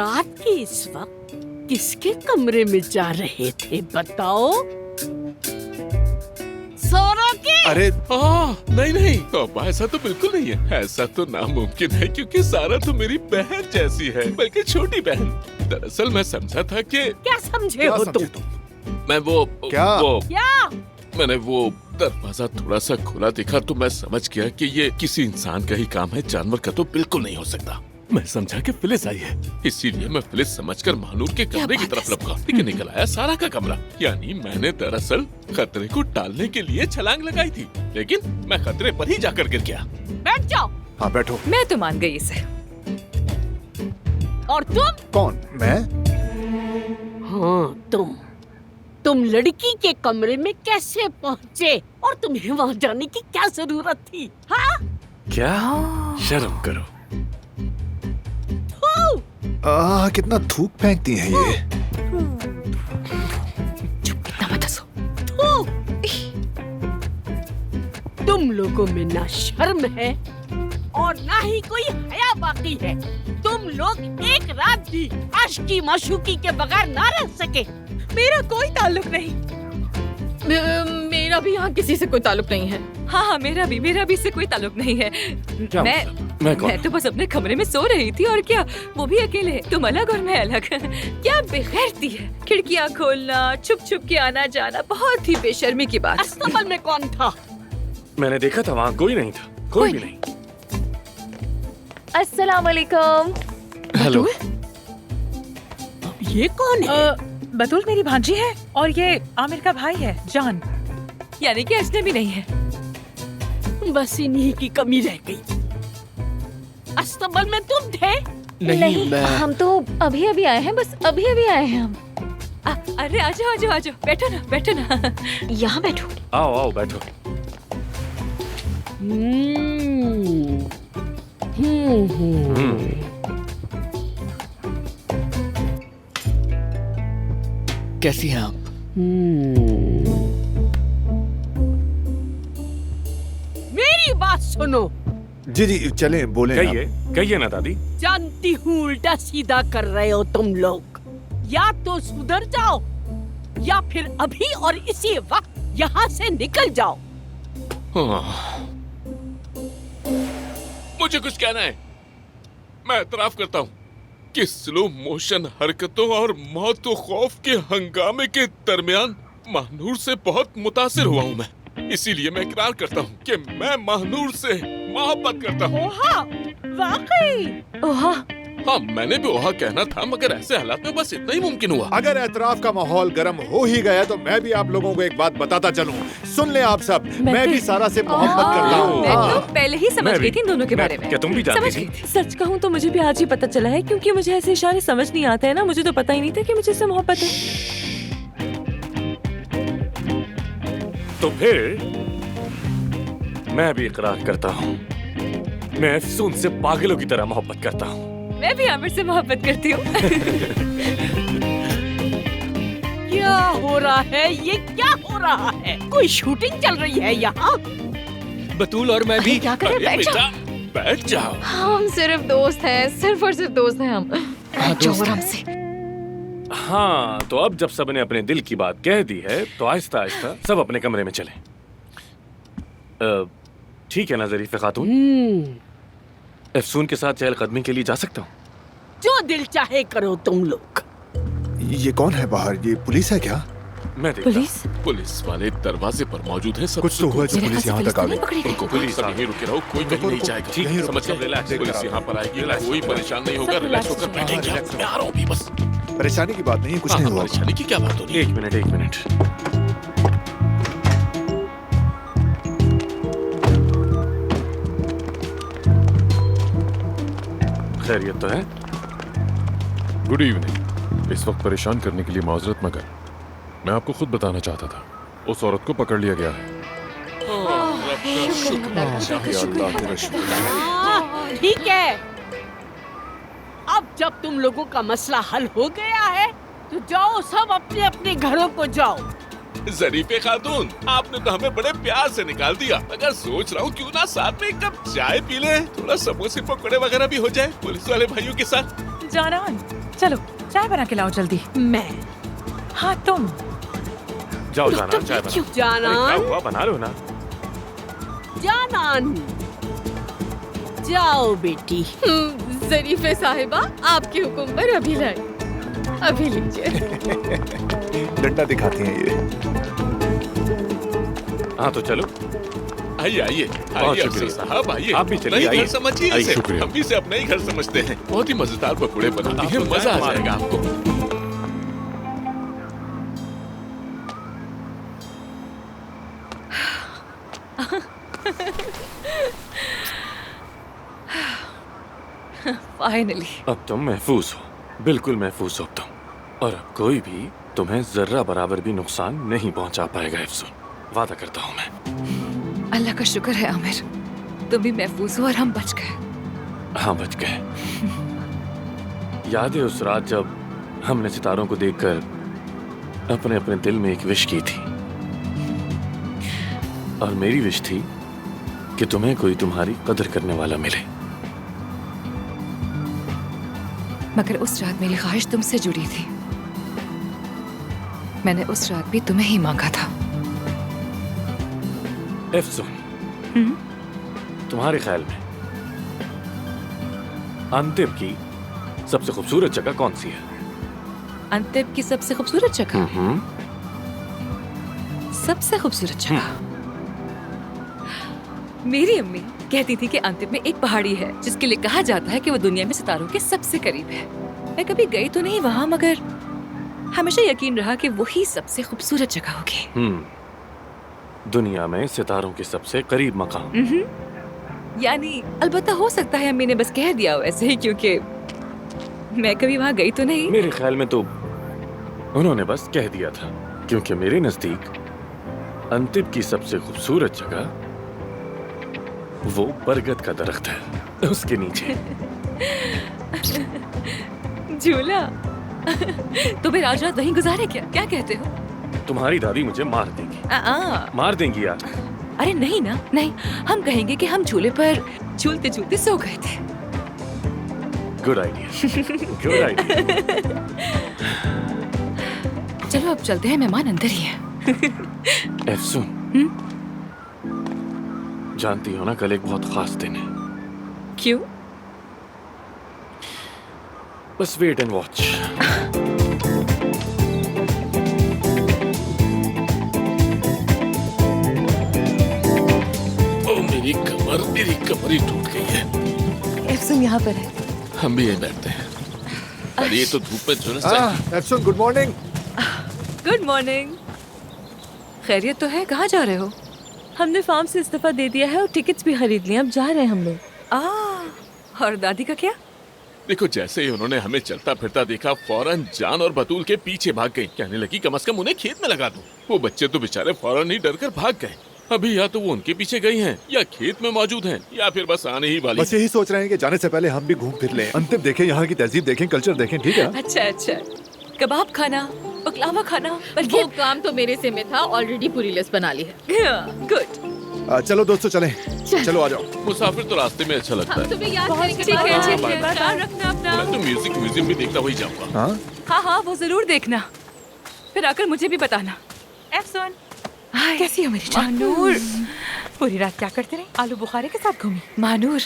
रात के इस वक्त किसके कमरे में जा रहे थे बताओ? सोरो के? अरे नहीं नहीं पापा, ऐसा तो बिल्कुल नहीं है। ऐसा तो नामुमकिन है क्योंकि सारा तो मेरी बहन जैसी है, बल्कि छोटी बहन। दरअसल मैं समझा था कि क्या समझे हो तुम? मैं वो क्या? क्या? मैंने वो दरवाजा थोड़ा सा खुला देखा तो मैं समझ गया कि ये किसी इंसान का ही काम है, जानवर का तो बिल्कुल नहीं हो सकता। मैं समझा कि फिलिस आई है, इसीलिए मैं फिलिस समझकर महानूर के कमरे की तरफ लपका, लेकिन निकल आया सारा का कमरा। यानी मैंने दरअसल खतरे को टालने के लिए छलांग लगाई थी, लेकिन मैं खतरे पर ही जाकर गिर गया। बैठ जाओ। हाँ बैठो। मैं तो मान गई इसे। और तुम? कौन? मैं? हाँ तुम लड़की के कमरे में कैसे पहुँचे और तुम्हें वहाँ जाने की क्या जरूरत थी? हाँ? क्या? शर्म करो। कितना थूक फेंकती हैं ये। चुप, इतना मत हंसो। तुम लोगों में ना शर्म है और ना ही कोई हया बाकी है। तुम लोग एक रात भी आशिकी माशूकी के बगैर ना रह सके। मेरा कोई ताल्लुक नहीं। मेरा भी यहाँ किसी से कोई ताल्लुक नहीं है। हाँ, मेरा भी इससे कोई ताल्लुक नहीं है। मैं तो बस अपने कमरे में सो रही थी और क्या, वो भी अकेले। तुम अलग और मैं अलग। क्या बेगैरती है। खिड़कियाँ खोलना, छुप छुप के आना जाना, बहुत ही बेशर्मी की बात। अस्तबल में कौन था? मैंने देखा था, वहाँ कोई नहीं था, कोई भी नहीं। अस्सलाम वालेकुम। हेलो। ये कौन है? बतूल मेरी भांजी है और ये आमिर का भाई है, जान। यानी कि अजनबी नहीं है। बस इन्हीं की कमी रह गई। अस्तबल में तुम थे? नहीं, हम तो अभी अभी आए हैं, बस अभी अभी आए हैं हम। अरे आजो, बैठो ना। यहाँ बैठो। आओ बैठो। कैसी हैं आप? मेरी बात सुनो। जी चलें, बोलें। कहिए ना दादी। जानती हूँ उल्टा सीधा कर रहे हो तुम लोग। या तो सुधर जाओ या फिर अभी और इसी वक्त यहाँ से निकल जाओ। मुझे कुछ कहना है। मैं एतराफ करता हूँ कि स्लो मोशन हरकतों और मौत व खौफ के हंगामे के दरमियान महानूर से बहुत मुतासिर हुआ हूँ मैं। इसीलिए मैं इकरार करता हूँ कि मैं महानूर से मोहब्बत करता हूँ। ओहा, वाकई? ओहा। हाँ, मैंने भी ओहा कहना था, मगर ऐसे हालात में बस इतना ही मुमकिन हुआ। अगर एतराफ का माहौल गर्म हो ही गया तो मैं भी आप लोगों को एक बात बताता चलूं। सुन ले आप सब, मैं भी सारा से मोहब्बत करता हूँ। मैं तो पहले ही समझ गई थी इन दोनों के बारे में। क्या तुम भी जानती थी? सच कहूँ तो मुझे भी आज ही पता चला है, क्योंकि मुझे ऐसे इशारे समझ नहीं आते हैं ना। मुझे तो पता ही नहीं था कि मुझे इससे मोहब्बत है। तो फिर मैं भी इकरार करता हूँ, मैं अफसून से पागलों की तरह मोहब्बत करता हूँ। मैं भी आमिर से मोहब्बत करती हूँ। क्या हो रहा है? ये क्या हो रहा है? कोई शूटिंग चल रही है यहाँ? बतूल और मैं भी। क्या करें? बैठ जाओ। बैठ जाओ। हम सिर्फ दोस्त हैं, सिर्फ और सिर्फ दोस्त हैं हम। दोस्त आराम से। हाँ, तो अब जब सबने अपने दिल की बात कह दी है तो आहिस्ता आहिस्ता सब अपने कमरे में चलें। ठीक है ना ज़रीफ़े खातून? अफसून के साथ चहलकदमी के लिए जा सकता हूँ? जो दिल चाहे करो तुम लोग। ये कौन है बाहर? ये पुलिस है क्या? मैं देखता। पुलिस वाले दरवाजे पर मौजूद है। सब कुछ तो हुआ जो पुलिस यहाँ तक आ गई। उनको पुलिस यहीं रुके रहो, कोई कहीं नहीं जाएगा। ठीक है, समझ कर रिलैक्स। पुलिस यहाँ पर आएगी, कोई परेशान नहीं होगा। रिलैक्स होकर बैठेंगे। मैं आ रहा हूँ बस। परेशानी की बात नहीं है, कुछ नहीं हुआ। परेशानी की क्या बात हो रही है? एक मिनट। खैरियत तो है? Good evening. इस वक्त परेशान करने के लिए माजरत मगर मैं आपको खुद बताना चाहता था, उस औरत को पकड़ लिया गया है। ठीक है, अब जब तुम लोगों का मसला हल हो गया है तो जाओ, सब अपने अपने घरों को जाओ। ज़रीफ़े खातून, आपने तो हमें बड़े प्यार से निकाल दिया। अगर सोच रहा हूँ क्यों ना साथ में एक कप चाय पी ले, थोड़ा समोसे पकौड़े वगैरह भी हो जाए पुलिस वाले भाइयों के साथ। जानान, चलो चाय बना के लाओ जल्दी। मैं हाँ तुम। जाओ जाना चाय बना। क्यों जानान? हुआ बना लो ना। जानान जाओ बेटी। जरीफे साहिबा, आपके हुक्म पर अभी लाए। अभी लीजिए। डंडा दिखाती हैं ये। हाँ तो चलो। आइए आइए आइए अफसर साहब आइए। आप भी चलिए, नहीं, आइए। घर समझिए आइए, इसे। शुक्रिया। हम भी इसे अपना ही घर समझते हैं। बहुत ही मजेदार पकौड़े बनाती है, मजा आ जाएगा आपको। फाइनली। अब तुम महफूज हो, बिल्कुल महफूज हो तुम। और अब कोई भी तुम्हें जर्रा बराबर भी नुकसान नहीं पहुंचा पाएगा एफसून, वादा करता हूँ मैं। अल्लाह का शुक्र है आमिर, तुम भी महफूज हो और हम बच गए। हाँ बच गए। याद है उस रात जब हमने सितारों को देखकर अपने अपने दिल में एक विश की थी, और मेरी विश थी कि तुम्हें कोई तुम्हारी कदर करने वाला मिले। मगर उस रात मेरी ख्वाहिश तुमसे जुड़ी थी। मैंने उस रात भी तुम्हें ही मांगा था। एफसून, तुम्हारे ख्याल में अंतिम की सबसे खूबसूरत जगह कौन सी है? अंतिम की सबसे खूबसूरत जगह? सबसे खूबसूरत जगह? मेरी अम्मी कहती थी कि अंतिम में एक पहाड़ी है जिसके लिए कहा जाता है कि वो दुनिया में सितारों के सबसे करीब है। मैं कभी गई तो नहीं वहां, मगर हमेशा यकीन रहा कि वही सबसे खूबसूरत जगह होगी। दुनिया में सितारों के सबसे करीब मकाम। यानी अलबत्ता हो सकता है अम्मी ने बस कह दिया हो ऐसे ही, क्योंकि मैं कभी वहां गई तो नहीं। मेरे ख्याल में तो उन्होंने बस कह दिया था, क्योंकि मेरे नजदीक अंतिम की सबसे खूबसूरत जगह वो बरगद का दरख्त है, उसके नीचे। झूला। तो फिर आज रात वहीं गुजारे क्या? क्या कहते हो? तुम्हारी दादी मुझे मार देगी। मार देंगी यार। अरे नहीं ना, नहीं। हम कहेंगे कि हम झूले पर झूलते झूलते सो गए थे। Good idea, good idea. चलो अब चलते हैं, मेहमान अंदर ही है। एफसून, जानती हो ना कल एक बहुत खास दिन है। क्यों? बस वेट एंड वॉच। ओ मेरी कमर ही टूट गई है। एफसून यहाँ पर है। हम भी यहीं बैठते हैं। अरे ये तो धूप में झुलस जाएगी। एफसून, गुड मॉर्निंग। Good morning. खैरियत तो है? कहाँ जा रहे हो? हमने फार्म से इस्तीफा दे दिया है और टिकट्स भी खरीद लिए, अब जा रहे हैं हम लोग। और दादी का क्या? देखो जैसे ही उन्होंने हमें चलता फिरता देखा, फौरन जान और बतूल के पीछे भाग गई। कहने लगी कम से कम उन्हें खेत में लगा दूं। वो बच्चे तो बेचारे फौरन ही डर कर भाग गए। अभी या तो वो उनके पीछे गई हैं, या खेत में मौजूद हैं, या फिर बस आने ही वाली। बस यही सोच रहे हैं कि जाने से पहले हम भी घूम फिर लें, अंतिम देखें, यहाँ की तहजीब देखें, कल्चर देखें। ठीक है? अच्छा अच्छा। कबाब खाना, बकलावा खाना। वो काम तो मेरे से में था, ऑलरेडी पूरी लिस्ट बना ली है। गुड। चलो दोस्तों चलें। चलो आ जाओ। मुसाफिर तो रास्ते में अच्छा लगता है। तुम्हें याद करेंगे। ठीक है, ठीक बाय, है। बाय। ख्याल रखना अपना। मैं तो म्यूजियम भी देखता हुई जाऊंगा। हाँ? हाँ हाँ, वो जरूर देखना। फिर आकर मुझे भी बताना। एफसून, कैसी हो मेरी जान? मानूर, पूरी रात क्या करते रहे? आलू बुखारे के साथ घूमी। मानूर,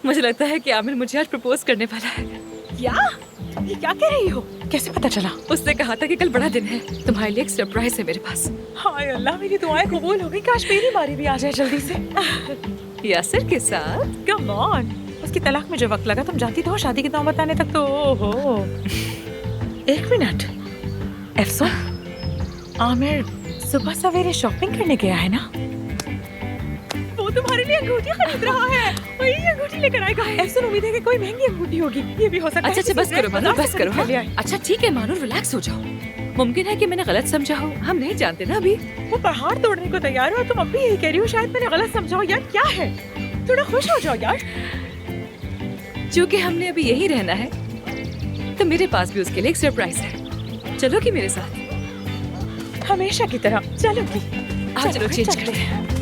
मुझे लगता है कि आमिर मुझे आज प्रपोज करने वाला है। क्या? ये क्या कह रही हो? कैसे पता चला? उसने कहा था कि कल बड़ा दिन है, तुम्हारे लिए एक सरप्राइज है मेरे पास। हाय अल्लाह, मेरी दुआएं कबूल हो गई। काश मेरी बारी भी आ जाए जल्दी से। यासिर के साथ? Come on. उसकी तलाक में जो वक्त लगा, तुम जानती तो हो, शादी की नौबत आने तक तो। ओहो। एक मिनट एफसून, आमिर सुबह सवेरे शॉपिंग करने गया है ना? वो तुम्हारे लिए अंगूठी खरीद रहा है। वही अंगूठी लेकर आएगा। एफसून, उम्मीद है कि कोई महंगी अंगूठी होगी। ये भी हो सकता है। अच्छा बस करो मानूर, बस करो। खरीद लिया है। अच्छा ठीक है मानूर, रिलैक्स हो जाओ। मुमकिन है कि मैंने गलत समझा हो, हम नहीं जानते ना अभी। वो पहाड़ तोड़ने को तैयार हो, तुम अब भी यही कह रही हो शायद मैंने गलत समझा हो। यार क्या है? थोड़ा खुश हो जाओ यार। क्योंकि हमने अभी यही रहना है, तो मेरे पास भी उसके लिए एक सरप्राइज है। चलोगी मेरे साथ? हमेशा की तरह चलोगी। चलो चेंज करते हैं।